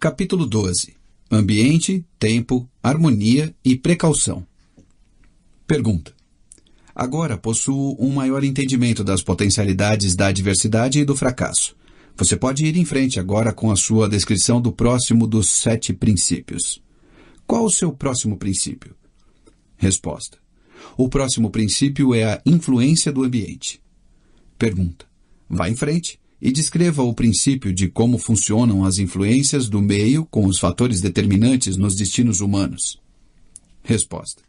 Capítulo 12. Ambiente, tempo, harmonia e precaução. Pergunta. Agora possuo um maior entendimento das potencialidades da adversidade e do fracasso. Você pode ir em frente agora com a sua descrição do próximo dos 7 princípios. Qual o seu próximo princípio? Resposta. O próximo princípio é a influência do ambiente. Pergunta. Vá em frente e descreva o princípio de como funcionam as influências do meio com os fatores determinantes nos destinos humanos. Resposta.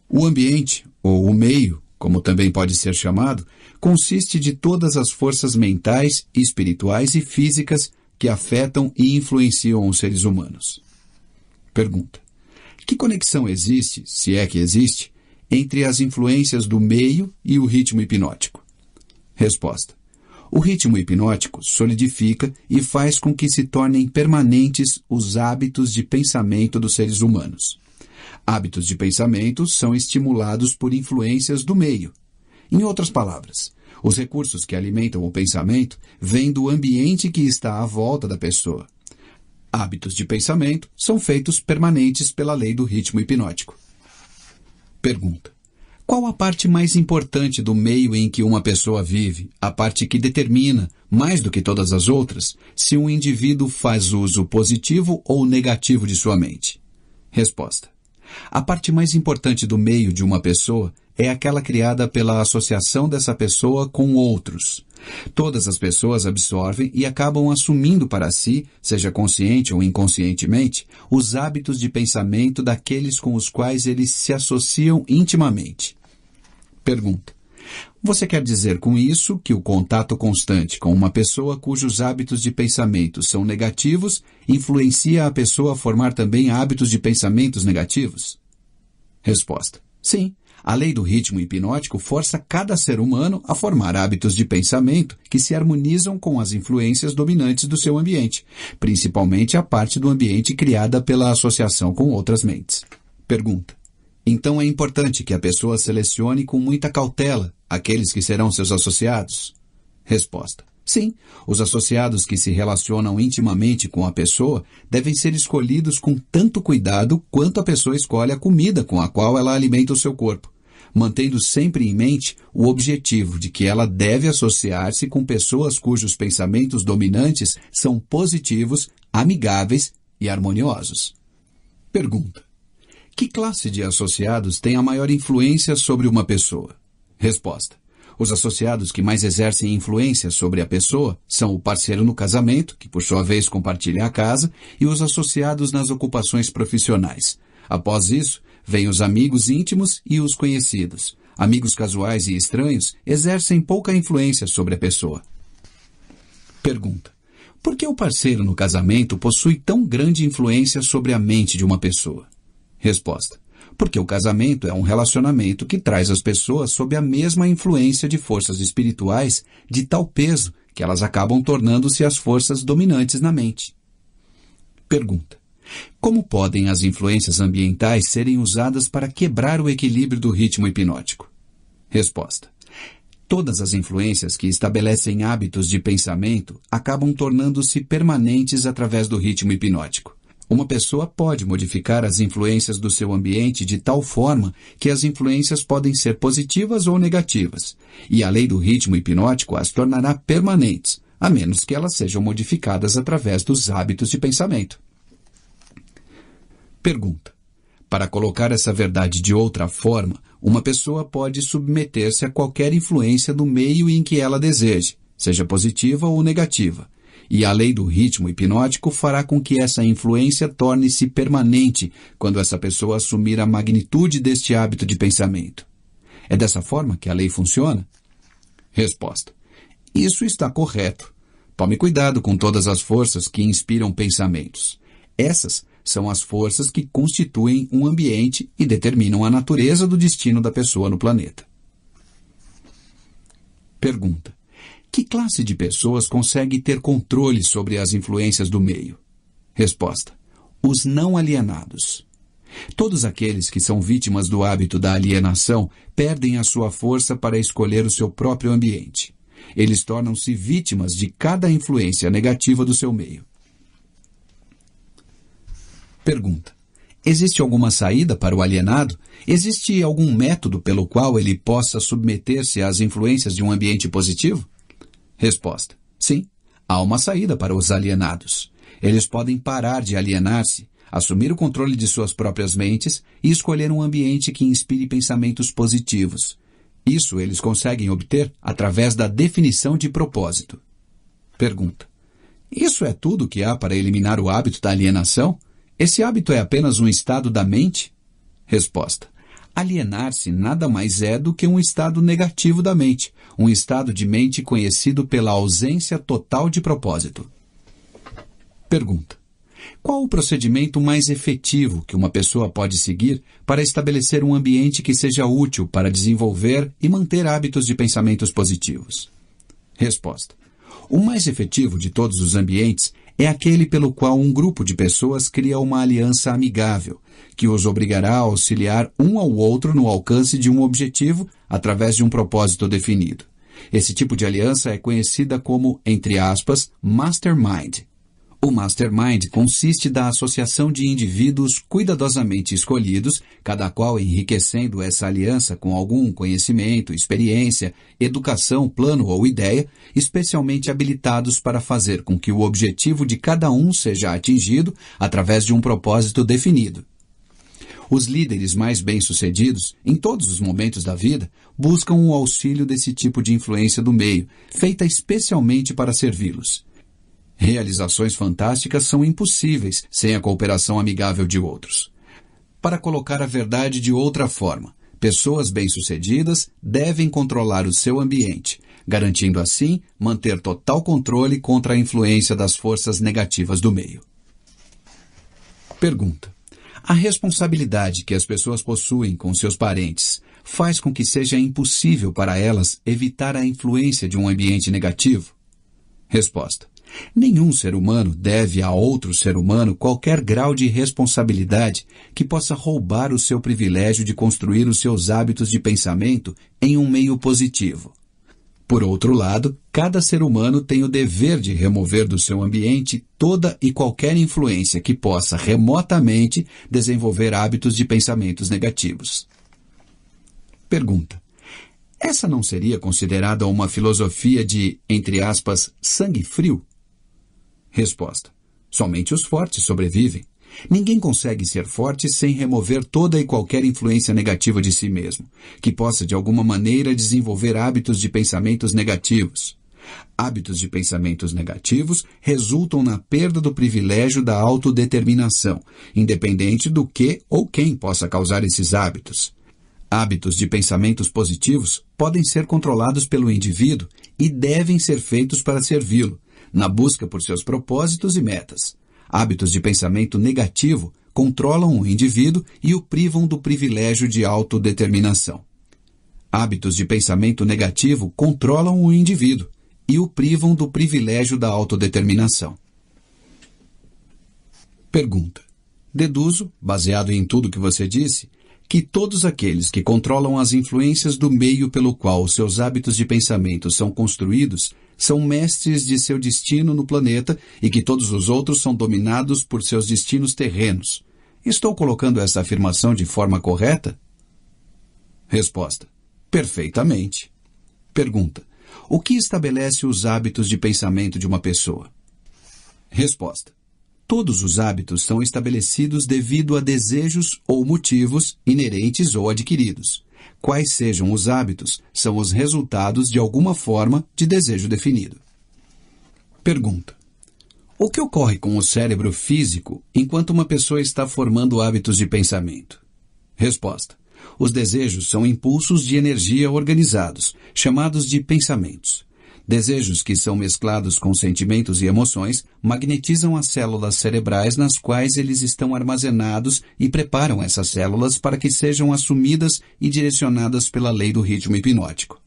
O ambiente, ou o meio, como também pode ser chamado, consiste de todas as forças mentais, espirituais e físicas que afetam e influenciam os seres humanos. Pergunta. Que conexão existe, se é que existe, entre as influências do meio e o ritmo hipnótico? Resposta. O ritmo hipnótico solidifica e faz com que se tornem permanentes os hábitos de pensamento dos seres humanos. Hábitos de pensamento são estimulados por influências do meio. Em outras palavras, os recursos que alimentam o pensamento vêm do ambiente que está à volta da pessoa. Hábitos de pensamento são feitos permanentes pela lei do ritmo hipnótico. Pergunta. Qual a parte mais importante do meio em que uma pessoa vive, a parte que determina, mais do que todas as outras, se um indivíduo faz uso positivo ou negativo de sua mente? Resposta. A parte mais importante do meio de uma pessoa é aquela criada pela associação dessa pessoa com outros. Todas as pessoas absorvem e acabam assumindo para si, seja consciente ou inconscientemente, os hábitos de pensamento daqueles com os quais eles se associam intimamente. Pergunta. Você quer dizer com isso que o contato constante com uma pessoa cujos hábitos de pensamento são negativos influencia a pessoa a formar também hábitos de pensamentos negativos? Resposta. Sim. A lei do ritmo hipnótico força cada ser humano a formar hábitos de pensamento que se harmonizam com as influências dominantes do seu ambiente, principalmente a parte do ambiente criada pela associação com outras mentes. Pergunta. Então é importante que a pessoa selecione com muita cautela aqueles que serão seus associados? Resposta. Sim, os associados que se relacionam intimamente com a pessoa devem ser escolhidos com tanto cuidado quanto a pessoa escolhe a comida com a qual ela alimenta o seu corpo, mantendo sempre em mente o objetivo de que ela deve associar-se com pessoas cujos pensamentos dominantes são positivos, amigáveis e harmoniosos. Pergunta. Que classe de associados tem a maior influência sobre uma pessoa? Resposta. Os associados que mais exercem influência sobre a pessoa são o parceiro no casamento, que por sua vez compartilha a casa, e os associados nas ocupações profissionais. Após isso, vêm os amigos íntimos e os conhecidos. Amigos casuais e estranhos exercem pouca influência sobre a pessoa. Pergunta. Por que o parceiro no casamento possui tão grande influência sobre a mente de uma pessoa? Resposta. Porque o casamento é um relacionamento que traz as pessoas sob a mesma influência de forças espirituais de tal peso que elas acabam tornando-se as forças dominantes na mente. Pergunta. Como podem as influências ambientais serem usadas para quebrar o equilíbrio do ritmo hipnótico? Resposta. Todas as influências que estabelecem hábitos de pensamento acabam tornando-se permanentes através do ritmo hipnótico. Uma pessoa pode modificar as influências do seu ambiente de tal forma que as influências podem ser positivas ou negativas, e a lei do ritmo hipnótico as tornará permanentes, a menos que elas sejam modificadas através dos hábitos de pensamento. Pergunta. Para colocar essa verdade de outra forma, uma pessoa pode submeter-se a qualquer influência do meio em que ela deseje, seja positiva ou negativa, e a lei do ritmo hipnótico fará com que essa influência torne-se permanente quando essa pessoa assumir a magnitude deste hábito de pensamento. É dessa forma que a lei funciona? Resposta. Isso está correto. Tome cuidado com todas as forças que inspiram pensamentos. Essas são as forças que constituem um ambiente e determinam a natureza do destino da pessoa no planeta. Pergunta. Que classe de pessoas consegue ter controle sobre as influências do meio? Resposta. Os não alienados. Todos aqueles que são vítimas do hábito da alienação perdem a sua força para escolher o seu próprio ambiente. Eles tornam-se vítimas de cada influência negativa do seu meio. Pergunta: existe alguma saída para o alienado? Existe algum método pelo qual ele possa submeter-se às influências de um ambiente positivo? Resposta: sim, há uma saída para os alienados. Eles podem parar de alienar-se, assumir o controle de suas próprias mentes e escolher um ambiente que inspire pensamentos positivos. Isso eles conseguem obter através da definição de propósito. Pergunta: isso é tudo que há para eliminar o hábito da alienação? Esse hábito é apenas um estado da mente? Resposta: alienar-se nada mais é do que um estado negativo da mente, um estado de mente conhecido pela ausência total de propósito. Pergunta: qual o procedimento mais efetivo que uma pessoa pode seguir para estabelecer um ambiente que seja útil para desenvolver e manter hábitos de pensamentos positivos? Resposta: o mais efetivo de todos os ambientes é aquele pelo qual um grupo de pessoas cria uma aliança amigável, que os obrigará a auxiliar um ao outro no alcance de um objetivo através de um propósito definido. Esse tipo de aliança é conhecida como, entre aspas, mastermind. O mastermind consiste da associação de indivíduos cuidadosamente escolhidos, cada qual enriquecendo essa aliança com algum conhecimento, experiência, educação, plano ou ideia, especialmente habilitados para fazer com que o objetivo de cada um seja atingido através de um propósito definido. Os líderes mais bem-sucedidos, em todos os momentos da vida, buscam o auxílio desse tipo de influência do meio, feita especialmente para servi-los. Realizações fantásticas são impossíveis sem a cooperação amigável de outros. Para colocar a verdade de outra forma, pessoas bem-sucedidas devem controlar o seu ambiente, garantindo assim manter total controle contra a influência das forças negativas do meio. Pergunta: a responsabilidade que as pessoas possuem com seus parentes faz com que seja impossível para elas evitar a influência de um ambiente negativo? Resposta: nenhum ser humano deve a outro ser humano qualquer grau de responsabilidade que possa roubar o seu privilégio de construir os seus hábitos de pensamento em um meio positivo. Por outro lado, cada ser humano tem o dever de remover do seu ambiente toda e qualquer influência que possa remotamente desenvolver hábitos de pensamentos negativos. Pergunta: essa não seria considerada uma filosofia de, entre aspas, sangue frio? Resposta: somente os fortes sobrevivem. Ninguém consegue ser forte sem remover toda e qualquer influência negativa de si mesmo, que possa de alguma maneira desenvolver hábitos de pensamentos negativos. Hábitos de pensamentos negativos resultam na perda do privilégio da autodeterminação, independente do que ou quem possa causar esses hábitos. Hábitos de pensamentos positivos podem ser controlados pelo indivíduo e devem ser feitos para servi-lo, na busca por seus propósitos e metas. Hábitos de pensamento negativo controlam o indivíduo e o privam do privilégio de autodeterminação. Hábitos de pensamento negativo controlam o indivíduo e o privam do privilégio da autodeterminação. Pergunta: deduzo, baseado em tudo que você disse, que todos aqueles que controlam as influências do meio pelo qual os seus hábitos de pensamento são construídos são mestres de seu destino no planeta e que todos os outros são dominados por seus destinos terrenos. Estou colocando essa afirmação de forma correta? Resposta: perfeitamente. Pergunta: o que estabelece os hábitos de pensamento de uma pessoa? Resposta: todos os hábitos são estabelecidos devido a desejos ou motivos inerentes ou adquiridos. Quais sejam os hábitos, são os resultados de alguma forma de desejo definido. Pergunta: o que ocorre com o cérebro físico enquanto uma pessoa está formando hábitos de pensamento? Resposta: os desejos são impulsos de energia organizados, chamados de pensamentos. Desejos que são mesclados com sentimentos e emoções magnetizam as células cerebrais nas quais eles estão armazenados e preparam essas células para que sejam assumidas e direcionadas pela lei do ritmo hipnótico.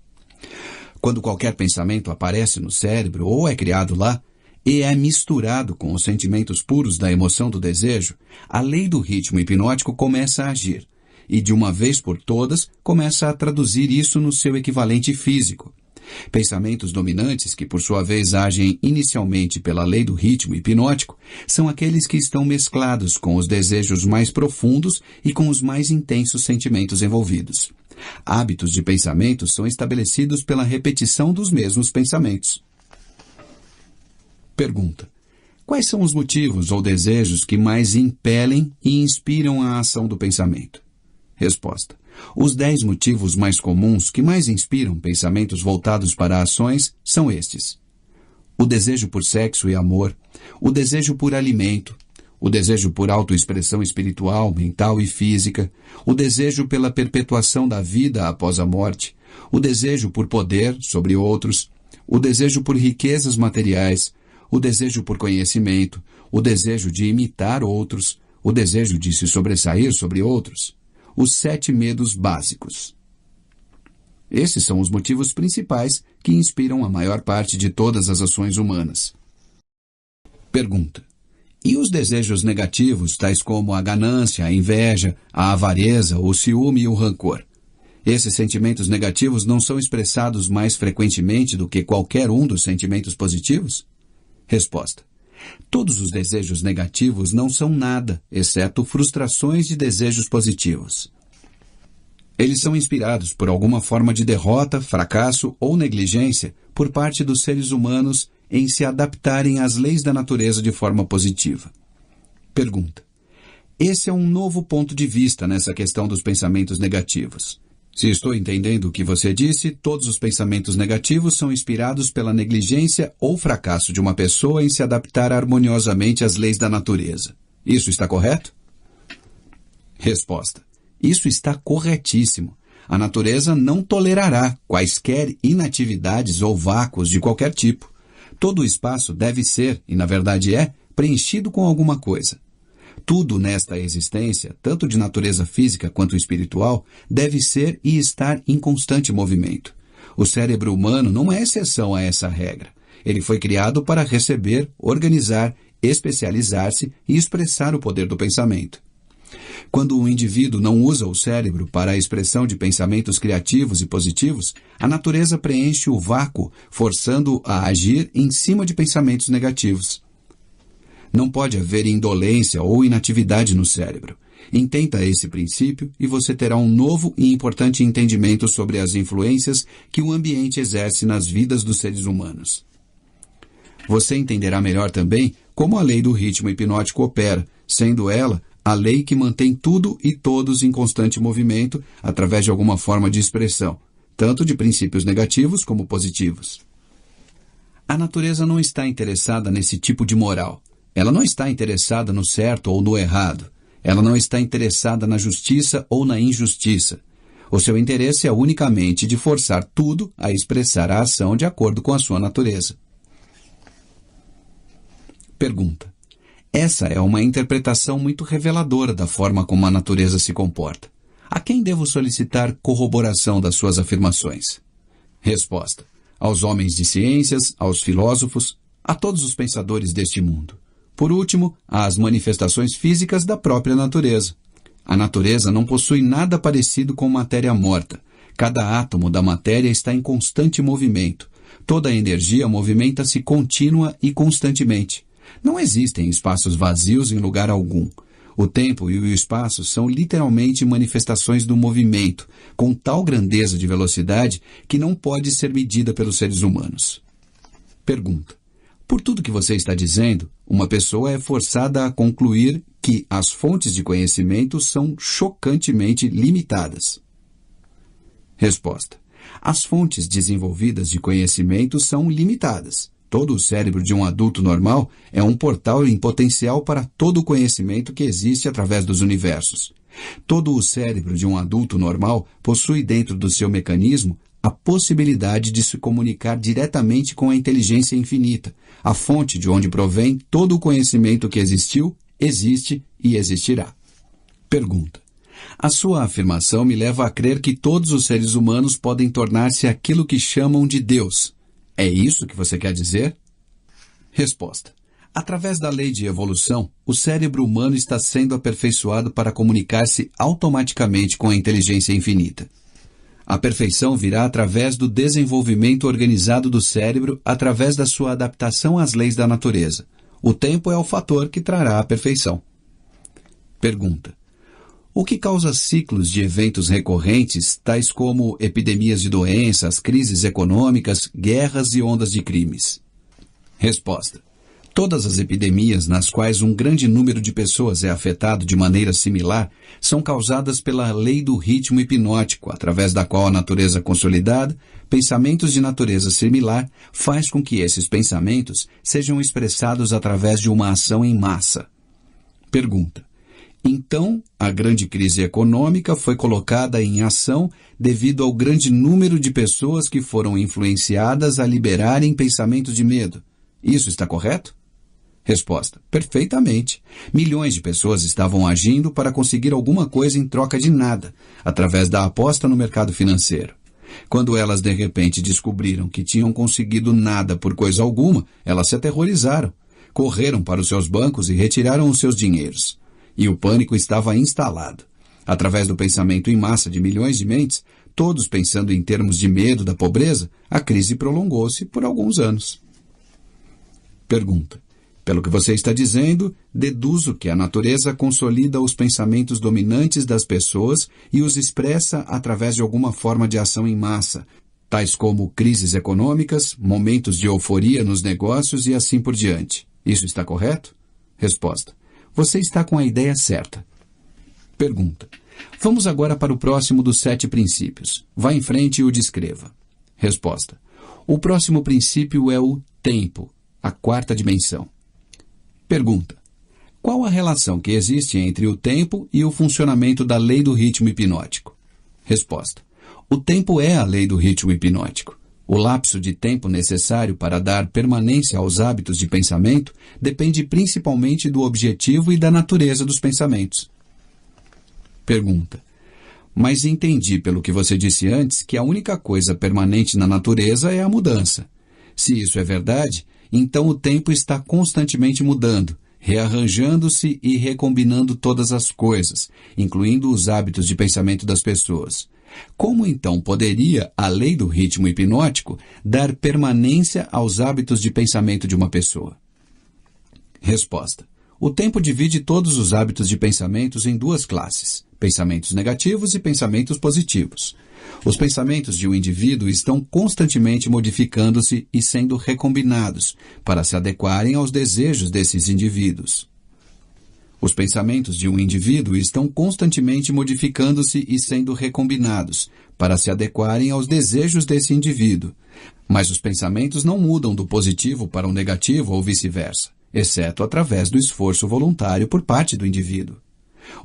Quando qualquer pensamento aparece no cérebro ou é criado lá, e é misturado com os sentimentos puros da emoção do desejo, a lei do ritmo hipnótico começa a agir, e de uma vez por todas começa a traduzir isso no seu equivalente físico. Pensamentos dominantes, que por sua vez agem inicialmente pela lei do ritmo hipnótico, são aqueles que estão mesclados com os desejos mais profundos e com os mais intensos sentimentos envolvidos. Hábitos de pensamentos são estabelecidos pela repetição dos mesmos pensamentos. Pergunta: quais são os motivos ou desejos que mais impelem e inspiram a ação do pensamento? Resposta: os 10 motivos mais comuns que mais inspiram pensamentos voltados para ações são estes: o desejo por sexo e amor, o desejo por alimento, o desejo por autoexpressão espiritual, mental e física, o desejo pela perpetuação da vida após a morte, o desejo por poder sobre outros, o desejo por riquezas materiais, o desejo por conhecimento, o desejo de imitar outros, o desejo de se sobressair sobre outros, os 7 medos básicos. Esses são os motivos principais que inspiram a maior parte de todas as ações humanas. Pergunta: e os desejos negativos, tais como a ganância, a inveja, a avareza, o ciúme e o rancor? Esses sentimentos negativos não são expressados mais frequentemente do que qualquer um dos sentimentos positivos? Resposta: todos os desejos negativos não são nada, exceto frustrações de desejos positivos. Eles são inspirados por alguma forma de derrota, fracasso ou negligência por parte dos seres humanos em se adaptarem às leis da natureza de forma positiva. Pergunta: esse é um novo ponto de vista nessa questão dos pensamentos negativos. Se estou entendendo o que você disse, todos os pensamentos negativos são inspirados pela negligência ou fracasso de uma pessoa em se adaptar harmoniosamente às leis da natureza. Isso está correto? Resposta: isso está corretíssimo. A natureza não tolerará quaisquer inatividades ou vácuos de qualquer tipo. Todo o espaço deve ser, e na verdade é, preenchido com alguma coisa. Tudo nesta existência, tanto de natureza física quanto espiritual, deve ser e estar em constante movimento. O cérebro humano não é exceção a essa regra. Ele foi criado para receber, organizar, especializar-se e expressar o poder do pensamento. Quando um indivíduo não usa o cérebro para a expressão de pensamentos criativos e positivos, a natureza preenche o vácuo, forçando-o a agir em cima de pensamentos negativos. Não pode haver indolência ou inatividade no cérebro. Entenda esse princípio e você terá um novo e importante entendimento sobre as influências que o ambiente exerce nas vidas dos seres humanos. Você entenderá melhor também como a lei do ritmo hipnótico opera, sendo ela a lei que mantém tudo e todos em constante movimento através de alguma forma de expressão, tanto de princípios negativos como positivos. A natureza não está interessada nesse tipo de moral. Ela não está interessada no certo ou no errado. Ela não está interessada na justiça ou na injustiça. O seu interesse é unicamente de forçar tudo a expressar a ação de acordo com a sua natureza. Pergunta: essa é uma interpretação muito reveladora da forma como a natureza se comporta. A quem devo solicitar corroboração das suas afirmações? Resposta: aos homens de ciências, aos filósofos, a todos os pensadores deste mundo. Por último, às manifestações físicas da própria natureza. A natureza não possui nada parecido com matéria morta. Cada átomo da matéria está em constante movimento. Toda a energia movimenta-se contínua e constantemente. Não existem espaços vazios em lugar algum. O tempo e o espaço são literalmente manifestações do movimento, com tal grandeza de velocidade que não pode ser medida pelos seres humanos. Pergunta: por tudo que você está dizendo, uma pessoa é forçada a concluir que as fontes de conhecimento são chocantemente limitadas. Resposta: as fontes desenvolvidas de conhecimento são limitadas. Todo o cérebro de um adulto normal é um portal em potencial para todo o conhecimento que existe através dos universos. Todo o cérebro de um adulto normal possui dentro do seu mecanismo a possibilidade de se comunicar diretamente com a inteligência infinita, a fonte de onde provém todo o conhecimento que existiu, existe e existirá. Pergunta: a sua afirmação me leva a crer que todos os seres humanos podem tornar-se aquilo que chamam de Deus. É isso que você quer dizer? Resposta: através da lei de evolução, o cérebro humano está sendo aperfeiçoado para comunicar-se automaticamente com a inteligência infinita. A perfeição virá através do desenvolvimento organizado do cérebro através da sua adaptação às leis da natureza. O tempo é o fator que trará a perfeição. Pergunta: o que causa ciclos de eventos recorrentes, tais como epidemias de doenças, crises econômicas, guerras e ondas de crimes? Resposta: todas as epidemias nas quais um grande número de pessoas é afetado de maneira similar são causadas pela lei do ritmo hipnótico, através da qual a natureza consolidada, pensamentos de natureza similar, faz com que esses pensamentos sejam expressados através de uma ação em massa. Pergunta: então, a grande crise econômica foi colocada em ação devido ao grande número de pessoas que foram influenciadas a liberarem pensamentos de medo. Isso está correto? Resposta: perfeitamente. Milhões de pessoas estavam agindo para conseguir alguma coisa em troca de nada, através da aposta no mercado financeiro. Quando elas de repente descobriram que tinham conseguido nada por coisa alguma, elas se aterrorizaram, correram para os seus bancos e retiraram os seus dinheiros. E o pânico estava instalado. Através do pensamento em massa de milhões de mentes, todos pensando em termos de medo da pobreza, a crise prolongou-se por alguns anos. Pergunta: pelo que você está dizendo, deduzo que a natureza consolida os pensamentos dominantes das pessoas e os expressa através de alguma forma de ação em massa, tais como crises econômicas, momentos de euforia nos negócios e assim por diante. Isso está correto? Resposta: você está com a ideia certa. Pergunta: vamos agora para o próximo dos 7 princípios. Vá em frente e o descreva. Resposta: o próximo princípio é o tempo, a 4ª dimensão. Pergunta: qual a relação que existe entre o tempo e o funcionamento da lei do ritmo hipnótico? Resposta: o tempo é a lei do ritmo hipnótico. O lapso de tempo necessário para dar permanência aos hábitos de pensamento depende principalmente do objetivo e da natureza dos pensamentos. Pergunta: mas entendi pelo que você disse antes que a única coisa permanente na natureza é a mudança. Se isso é verdade, então o tempo está constantemente mudando, rearranjando-se e recombinando todas as coisas, incluindo os hábitos de pensamento das pessoas. Como então poderia a lei do ritmo hipnótico dar permanência aos hábitos de pensamento de uma pessoa? Resposta: o tempo divide todos os hábitos de pensamentos em 2 classes, pensamentos negativos e pensamentos positivos. Os pensamentos de um indivíduo estão constantemente modificando-se e sendo recombinados para se adequarem aos desejos desses indivíduos. Os pensamentos de um indivíduo estão constantemente modificando-se e sendo recombinados para se adequarem aos desejos desse indivíduo. Mas os pensamentos não mudam do positivo para o negativo ou vice-versa, exceto através do esforço voluntário por parte do indivíduo.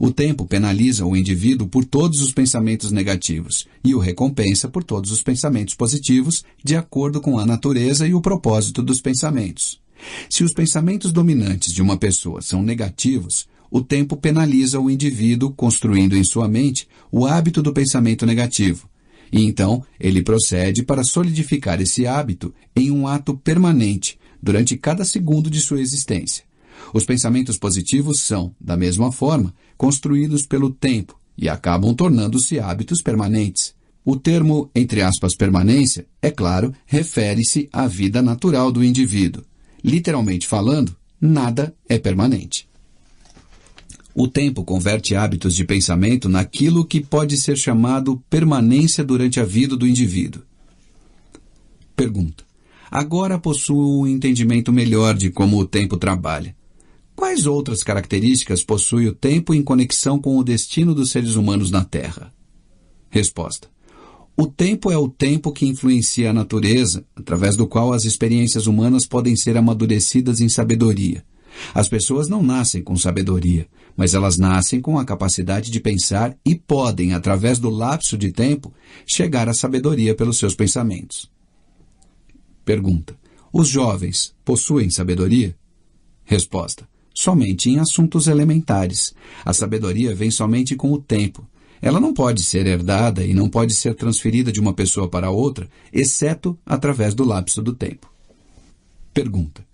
O tempo penaliza o indivíduo por todos os pensamentos negativos e o recompensa por todos os pensamentos positivos, de acordo com a natureza e o propósito dos pensamentos. Se os pensamentos dominantes de uma pessoa são negativos, o tempo penaliza o indivíduo construindo em sua mente o hábito do pensamento negativo. E então ele procede para solidificar esse hábito em um ato permanente durante cada segundo de sua existência. Os pensamentos positivos são, da mesma forma, construídos pelo tempo e acabam tornando-se hábitos permanentes. O termo, entre aspas, permanência, é claro, refere-se à vida natural do indivíduo. Literalmente falando, nada é permanente. O tempo converte hábitos de pensamento naquilo que pode ser chamado permanência durante a vida do indivíduo. Pergunta: agora possuo um entendimento melhor de como o tempo trabalha. Quais outras características possui o tempo em conexão com o destino dos seres humanos na Terra? Resposta: o tempo é o tempo que influencia a natureza, através do qual as experiências humanas podem ser amadurecidas em sabedoria. As pessoas não nascem com sabedoria, mas elas nascem com a capacidade de pensar e podem, através do lapso de tempo, chegar à sabedoria pelos seus pensamentos. Pergunta: os jovens possuem sabedoria? Resposta: somente em assuntos elementares. A sabedoria vem somente com o tempo. Ela não pode ser herdada e não pode ser transferida de uma pessoa para outra, exceto através do lapso do tempo. Pergunta: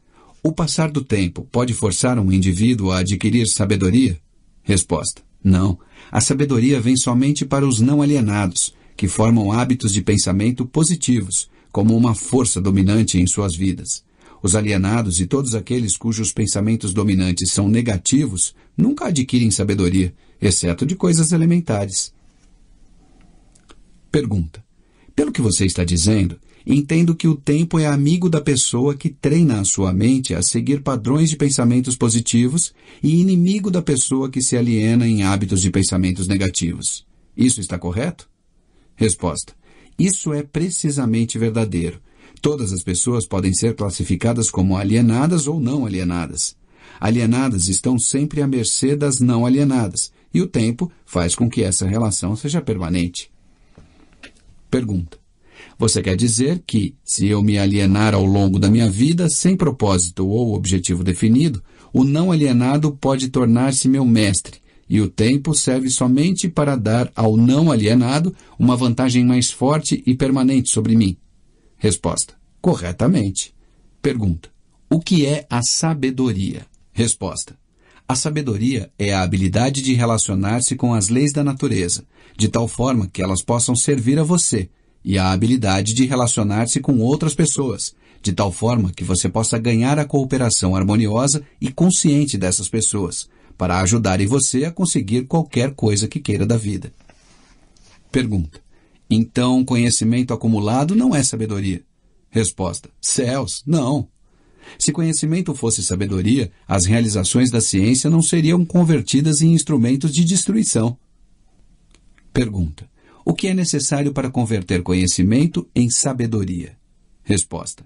o passar do tempo pode forçar um indivíduo a adquirir sabedoria? Resposta: não. A sabedoria vem somente para os não alienados, que formam hábitos de pensamento positivos, como uma força dominante em suas vidas. Os alienados e todos aqueles cujos pensamentos dominantes são negativos nunca adquirem sabedoria, exceto de coisas elementares. Pergunta: pelo que você está dizendo, entendo que o tempo é amigo da pessoa que treina a sua mente a seguir padrões de pensamentos positivos e inimigo da pessoa que se aliena em hábitos de pensamentos negativos. Isso está correto? Resposta: isso é precisamente verdadeiro. Todas as pessoas podem ser classificadas como alienadas ou não alienadas. Alienadas estão sempre à mercê das não alienadas, e o tempo faz com que essa relação seja permanente. Pergunta: você quer dizer que, se eu me alienar ao longo da minha vida sem propósito ou objetivo definido, o não alienado pode tornar-se meu mestre, e o tempo serve somente para dar ao não alienado uma vantagem mais forte e permanente sobre mim? Resposta: corretamente. Pergunta: o que é a sabedoria? Resposta: a sabedoria é a habilidade de relacionar-se com as leis da natureza, de tal forma que elas possam servir a você, e a habilidade de relacionar-se com outras pessoas, de tal forma que você possa ganhar a cooperação harmoniosa e consciente dessas pessoas, para ajudarem você a conseguir qualquer coisa que queira da vida. Pergunta: então conhecimento acumulado não é sabedoria? Resposta: céus, não. Se conhecimento fosse sabedoria, as realizações da ciência não seriam convertidas em instrumentos de destruição. Pergunta: o que é necessário para converter conhecimento em sabedoria? Resposta: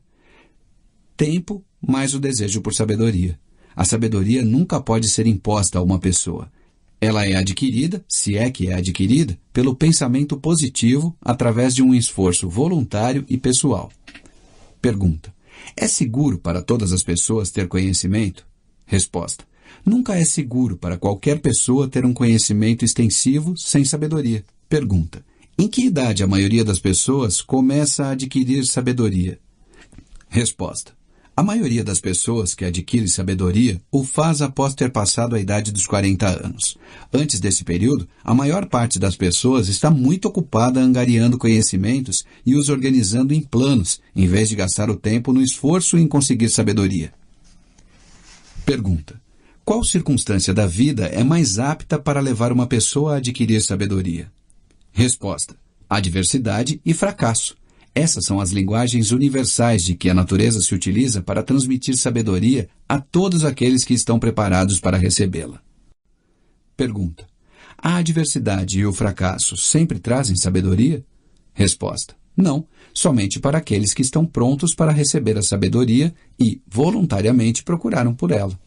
tempo mais o desejo por sabedoria. A sabedoria nunca pode ser imposta a uma pessoa. Ela é adquirida, se é que é adquirida, pelo pensamento positivo através de um esforço voluntário e pessoal. Pergunta: é seguro para todas as pessoas ter conhecimento? Resposta: nunca é seguro para qualquer pessoa ter um conhecimento extensivo sem sabedoria. Pergunta: em que idade a maioria das pessoas começa a adquirir sabedoria? Resposta: a maioria das pessoas que adquire sabedoria o faz após ter passado a idade dos 40 anos. Antes desse período, a maior parte das pessoas está muito ocupada angariando conhecimentos e os organizando em planos, em vez de gastar o tempo no esforço em conseguir sabedoria. Pergunta: qual circunstância da vida é mais apta para levar uma pessoa a adquirir sabedoria? Resposta: adversidade e fracasso. Essas são as linguagens universais de que a natureza se utiliza para transmitir sabedoria a todos aqueles que estão preparados para recebê-la. Pergunta: a adversidade e o fracasso sempre trazem sabedoria? Resposta: não, somente para aqueles que estão prontos para receber a sabedoria e, voluntariamente, procuraram por ela.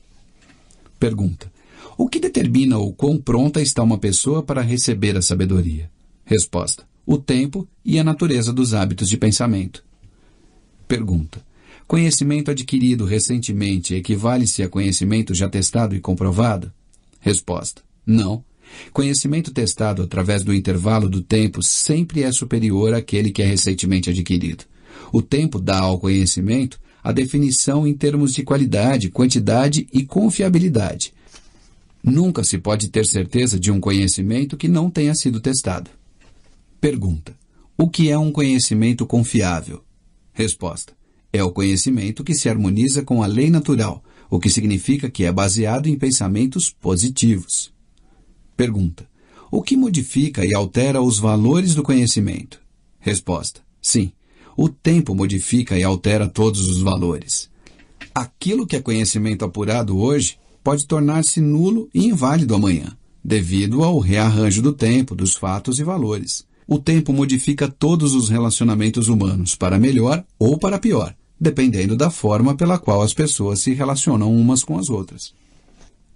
Pergunta: o que determina o quão pronta está uma pessoa para receber a sabedoria? Resposta: o tempo e a natureza dos hábitos de pensamento. Pergunta: conhecimento adquirido recentemente equivale-se a conhecimento já testado e comprovado? Resposta: não. Conhecimento testado através do intervalo do tempo sempre é superior àquele que é recentemente adquirido. O tempo dá ao conhecimento a definição em termos de qualidade, quantidade e confiabilidade. Nunca se pode ter certeza de um conhecimento que não tenha sido testado. Pergunta: o que é um conhecimento confiável? Resposta: é o conhecimento que se harmoniza com a lei natural, o que significa que é baseado em pensamentos positivos. Pergunta: o que modifica e altera os valores do conhecimento? Resposta: sim, o tempo modifica e altera todos os valores. Aquilo que é conhecimento apurado hoje pode tornar-se nulo e inválido amanhã, devido ao rearranjo do tempo, dos fatos e valores. O tempo modifica todos os relacionamentos humanos, para melhor ou para pior, dependendo da forma pela qual as pessoas se relacionam umas com as outras.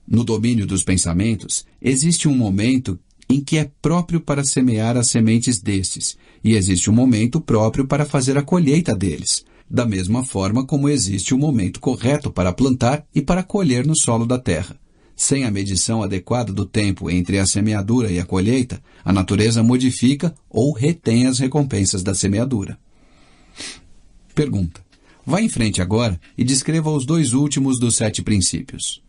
No domínio dos pensamentos, existe um momento em que é próprio para semear as sementes destes, e existe um momento próprio para fazer a colheita deles, da mesma forma como existe o momento correto para plantar e para colher no solo da terra. Sem a medição adequada do tempo entre a semeadura e a colheita, a natureza modifica ou retém as recompensas da semeadura. Pergunta: vá em frente agora e descreva os 2 últimos dos 7 princípios.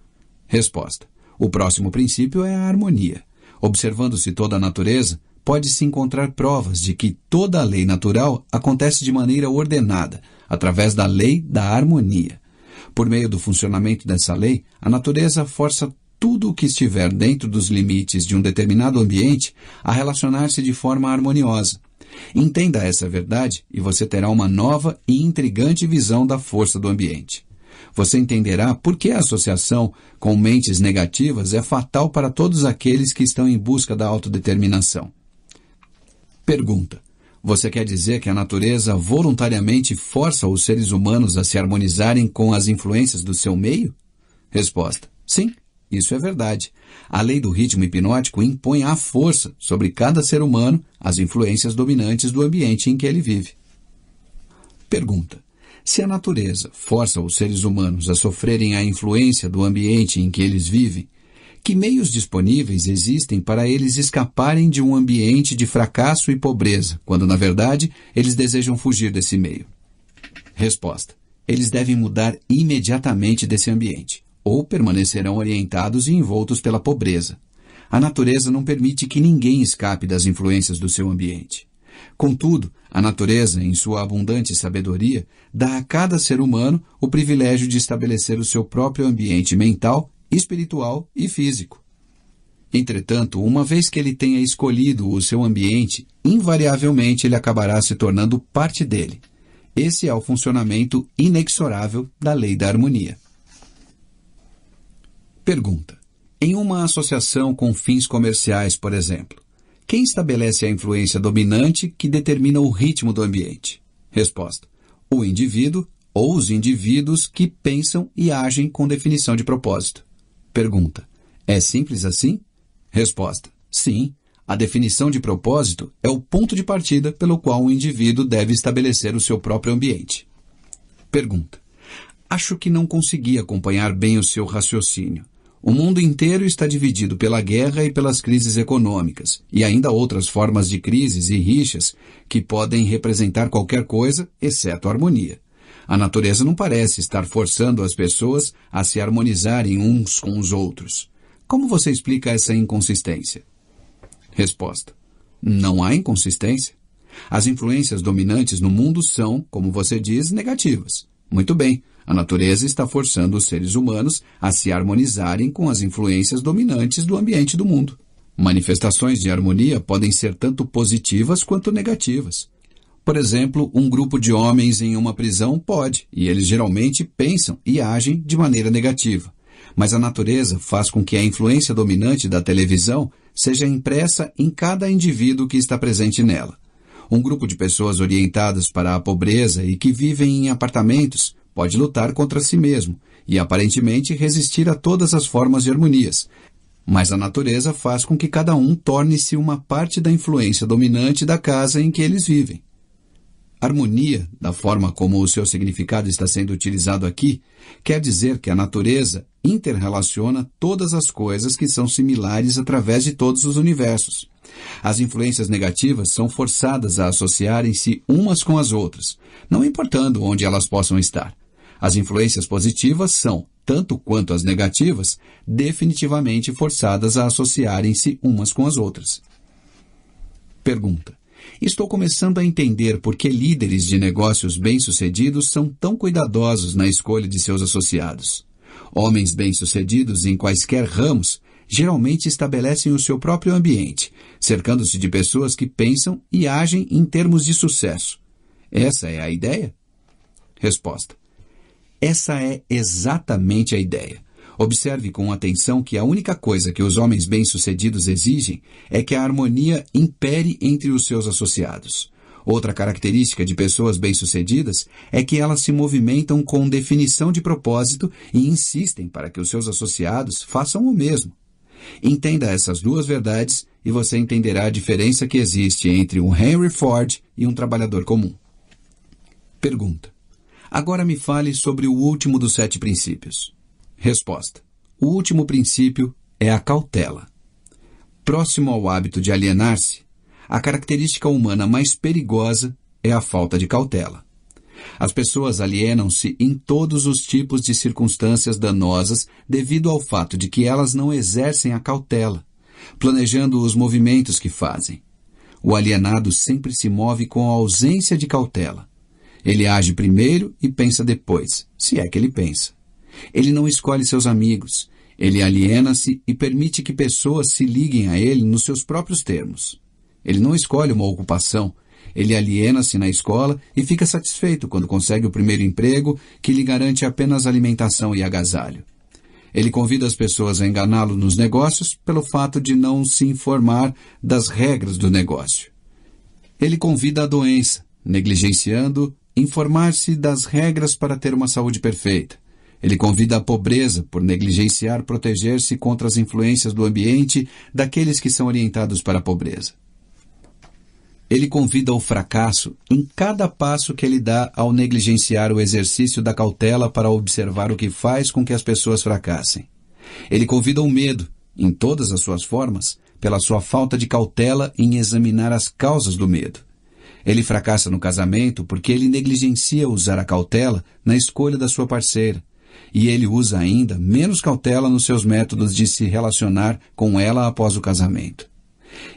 Resposta: o próximo princípio é a harmonia. Observando-se toda a natureza, pode-se encontrar provas de que toda a lei natural acontece de maneira ordenada, através da lei da harmonia. Por meio do funcionamento dessa lei, a natureza força tudo o que estiver dentro dos limites de um determinado ambiente a relacionar-se de forma harmoniosa. Entenda essa verdade e você terá uma nova e intrigante visão da força do ambiente. Você entenderá por que a associação com mentes negativas é fatal para todos aqueles que estão em busca da autodeterminação. Pergunta: você quer dizer que a natureza voluntariamente força os seres humanos a se harmonizarem com as influências do seu meio? Resposta: sim, isso é verdade. A lei do ritmo hipnótico impõe à força sobre cada ser humano as influências dominantes do ambiente em que ele vive. Pergunta: se a natureza força os seres humanos a sofrerem a influência do ambiente em que eles vivem, que meios disponíveis existem para eles escaparem de um ambiente de fracasso e pobreza, quando, na verdade, eles desejam fugir desse meio? Resposta: eles devem mudar imediatamente desse ambiente, ou permanecerão orientados e envoltos pela pobreza. A natureza não permite que ninguém escape das influências do seu ambiente. Contudo, a natureza, em sua abundante sabedoria, dá a cada ser humano o privilégio de estabelecer o seu próprio ambiente mental, espiritual e físico. Entretanto, uma vez que ele tenha escolhido o seu ambiente, invariavelmente ele acabará se tornando parte dele. Esse é o funcionamento inexorável da lei da harmonia. Pergunta: em uma associação com fins comerciais, por exemplo, quem estabelece a influência dominante que determina o ritmo do ambiente? Resposta: o indivíduo ou os indivíduos que pensam e agem com definição de propósito. Pergunta: é simples assim? Resposta: sim. A definição de propósito é o ponto de partida pelo qual o indivíduo deve estabelecer o seu próprio ambiente. Pergunta: acho que não consegui acompanhar bem o seu raciocínio. O mundo inteiro está dividido pela guerra e pelas crises econômicas, e ainda outras formas de crises e rixas que podem representar qualquer coisa, exceto a harmonia. A natureza não parece estar forçando as pessoas a se harmonizarem uns com os outros. Como você explica essa inconsistência? Resposta: não há inconsistência. As influências dominantes no mundo são, como você diz, negativas. Muito bem. A natureza está forçando os seres humanos a se harmonizarem com as influências dominantes do ambiente do mundo. Manifestações de harmonia podem ser tanto positivas quanto negativas. Por exemplo, um grupo de homens em uma prisão pode, e eles geralmente pensam e agem de maneira negativa. Mas a natureza faz com que a influência dominante da televisão seja impressa em cada indivíduo que está presente nela. Um grupo de pessoas orientadas para a pobreza e que vivem em apartamentos pode lutar contra si mesmo e, aparentemente, resistir a todas as formas de harmonias. Mas a natureza faz com que cada um torne-se uma parte da influência dominante da casa em que eles vivem. Harmonia, da forma como o seu significado está sendo utilizado aqui, quer dizer que a natureza interrelaciona todas as coisas que são similares através de todos os universos. As influências negativas são forçadas a associarem-se umas com as outras, não importando onde elas possam estar. As influências positivas são, tanto quanto as negativas, definitivamente forçadas a associarem-se umas com as outras. Pergunta: estou começando a entender por que líderes de negócios bem-sucedidos são tão cuidadosos na escolha de seus associados. Homens bem-sucedidos em quaisquer ramos geralmente estabelecem o seu próprio ambiente, cercando-se de pessoas que pensam e agem em termos de sucesso. Essa é a ideia? Resposta: essa é exatamente a ideia. Observe com atenção que a única coisa que os homens bem-sucedidos exigem é que a harmonia impere entre os seus associados. Outra característica de pessoas bem-sucedidas é que elas se movimentam com definição de propósito e insistem para que os seus associados façam o mesmo. Entenda essas duas verdades e você entenderá a diferença que existe entre um Henry Ford e um trabalhador comum. Pergunta: agora me fale sobre o último dos 7 princípios. Resposta: o último princípio é a cautela. Próximo ao hábito de alienar-se, a característica humana mais perigosa é a falta de cautela. As pessoas alienam-se em todos os tipos de circunstâncias danosas devido ao fato de que elas não exercem a cautela, planejando os movimentos que fazem. O alienado sempre se move com a ausência de cautela. Ele age primeiro e pensa depois, se é que ele pensa. Ele não escolhe seus amigos. Ele aliena-se e permite que pessoas se liguem a ele nos seus próprios termos. Ele não escolhe uma ocupação. Ele aliena-se na escola e fica satisfeito quando consegue o primeiro emprego que lhe garante apenas alimentação e agasalho. Ele convida as pessoas a enganá-lo nos negócios pelo fato de não se informar das regras do negócio. Ele convida a doença, negligenciando informar-se das regras para ter uma saúde perfeita. Ele convida a pobreza por negligenciar proteger-se contra as influências do ambiente daqueles que são orientados para a pobreza. Ele convida o fracasso em cada passo que ele dá ao negligenciar o exercício da cautela para observar o que faz com que as pessoas fracassem. Ele convida o medo, em todas as suas formas, pela sua falta de cautela em examinar as causas do medo. Ele fracassa no casamento porque ele negligencia usar a cautela na escolha da sua parceira. E ele usa ainda menos cautela nos seus métodos de se relacionar com ela após o casamento.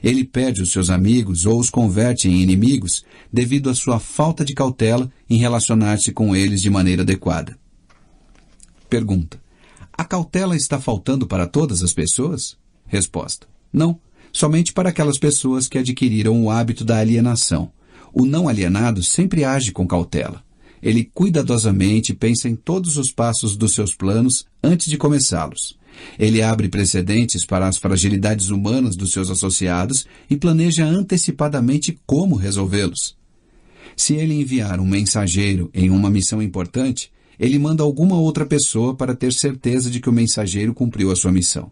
Ele perde os seus amigos ou os converte em inimigos devido à sua falta de cautela em relacionar-se com eles de maneira adequada. Pergunta: a cautela está faltando para todas as pessoas? Resposta: não, somente para aquelas pessoas que adquiriram o hábito da alienação. O não alienado sempre age com cautela. Ele cuidadosamente pensa em todos os passos dos seus planos antes de começá-los. Ele abre precedentes para as fragilidades humanas dos seus associados e planeja antecipadamente como resolvê-los. Se ele enviar um mensageiro em uma missão importante, ele manda alguma outra pessoa para ter certeza de que o mensageiro cumpriu a sua missão.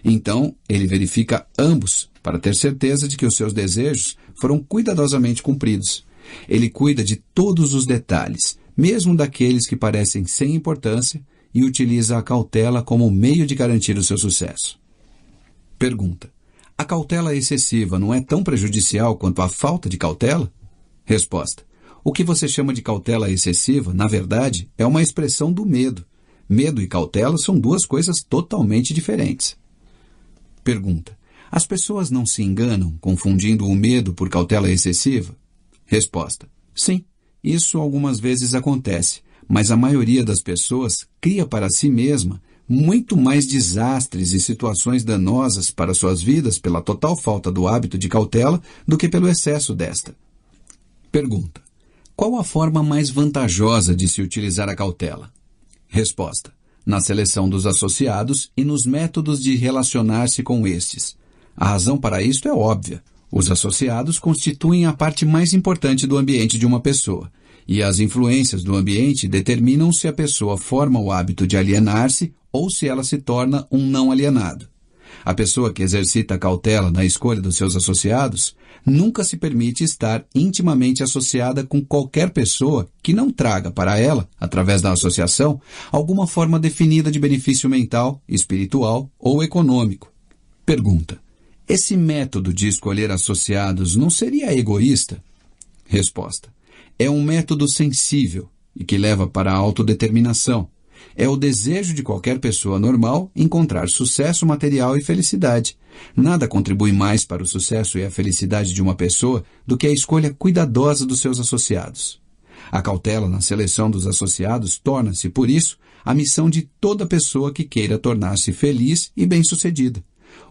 Então, ele verifica ambos para ter certeza de que os seus desejos foram cuidadosamente cumpridos. Ele cuida de todos os detalhes, mesmo daqueles que parecem sem importância, e utiliza a cautela como meio de garantir o seu sucesso. Pergunta: a cautela excessiva não é tão prejudicial quanto a falta de cautela? Resposta: o que você chama de cautela excessiva, na verdade, é uma expressão do medo. Medo e cautela são duas coisas totalmente diferentes. Pergunta: as pessoas não se enganam confundindo o medo por cautela excessiva? Resposta: sim, isso algumas vezes acontece, mas a maioria das pessoas cria para si mesma muito mais desastres e situações danosas para suas vidas pela total falta do hábito de cautela do que pelo excesso desta. Pergunta: qual a forma mais vantajosa de se utilizar a cautela? Resposta: na seleção dos associados e nos métodos de relacionar-se com estes. A razão para isto é óbvia. Os associados constituem a parte mais importante do ambiente de uma pessoa, e as influências do ambiente determinam se a pessoa forma o hábito de alienar-se ou se ela se torna um não alienado. A pessoa que exercita a cautela na escolha dos seus associados nunca se permite estar intimamente associada com qualquer pessoa que não traga para ela, através da associação, alguma forma definida de benefício mental, espiritual ou econômico. Pergunta: esse método de escolher associados não seria egoísta? Resposta: é um método sensível e que leva para a autodeterminação. É o desejo de qualquer pessoa normal encontrar sucesso material e felicidade. Nada contribui mais para o sucesso e a felicidade de uma pessoa do que a escolha cuidadosa dos seus associados. A cautela na seleção dos associados torna-se, por isso, a missão de toda pessoa que queira tornar-se feliz e bem-sucedida.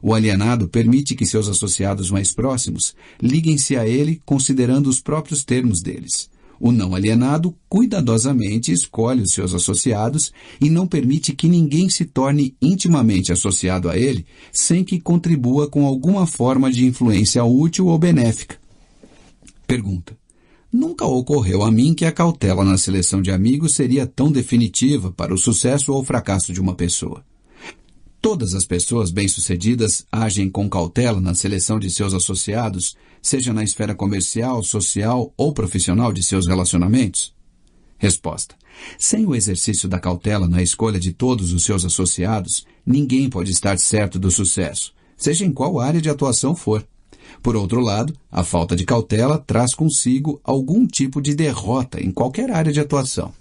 O alienado permite que seus associados mais próximos liguem-se a ele considerando os próprios termos deles. O não alienado cuidadosamente escolhe os seus associados e não permite que ninguém se torne intimamente associado a ele sem que contribua com alguma forma de influência útil ou benéfica. Pergunta: nunca ocorreu a mim que a cautela na seleção de amigos seria tão definitiva para o sucesso ou fracasso de uma pessoa. Todas as pessoas bem-sucedidas agem com cautela na seleção de seus associados, seja na esfera comercial, social ou profissional de seus relacionamentos? Resposta: sem o exercício da cautela na escolha de todos os seus associados, ninguém pode estar certo do sucesso, seja em qual área de atuação for. Por outro lado, a falta de cautela traz consigo algum tipo de derrota em qualquer área de atuação.